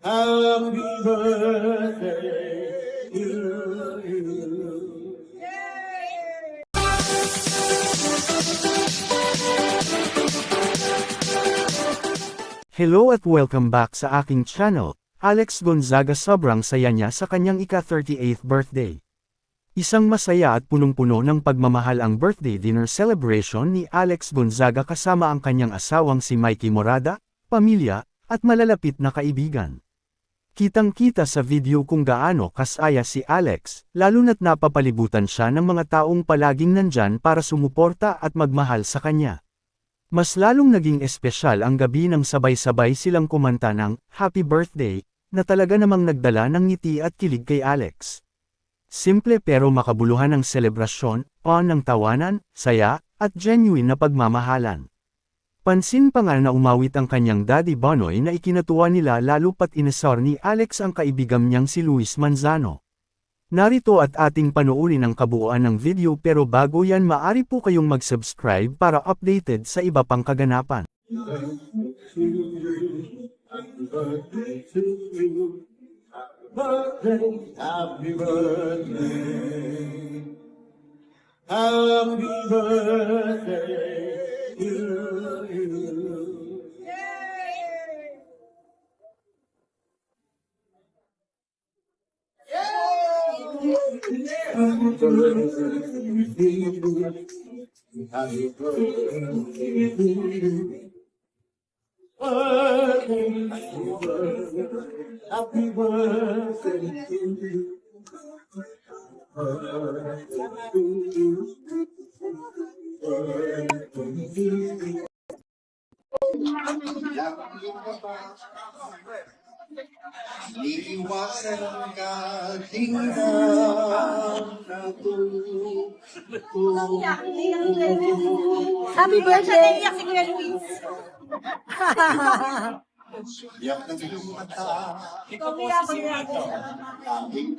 Happy birthday to you. Hello at welcome back sa aking channel. Alex Gonzaga sobrang saya niya sa kanyang ika-38th birthday. Isang masaya at punong-puno ng pagmamahal ang birthday dinner celebration ni Alex Gonzaga kasama ang kanyang asawang si Mikey Morada, pamilya, at malalapit na kaibigan. Kitang-kita sa video kung gaano kasaya si Alex, lalo na't napapalibutan siya ng mga taong palaging nandyan para sumuporta at magmahal sa kanya. Mas lalong naging espesyal ang gabi nang sabay-sabay silang kumanta ng Happy Birthday, na talaga namang nagdala ng ngiti at kilig kay Alex. Simple pero makabuluhan ang selebrasyon, ng tawanan, saya, at genuine na pagmamahalan. Pansin pa nga na umawit ang kanyang Daddy Bonoy na ikinatuwa nila lalo pat inasar ni Alex ang kaibigan niyang si Luis Manzano. Narito at ating panoorin ang kabuuan ng video pero bago yan maari po kayong mag-subscribe para updated sa iba pang kaganapan. Happy birthday to you. Happy birthday. Happy birthday to you. Happy birthday to you. Iwasan ka tingnan na Happy birthday! Iyak si Kuya Luis. Yak ng iyong mata. Ikaw, Kuya. Aking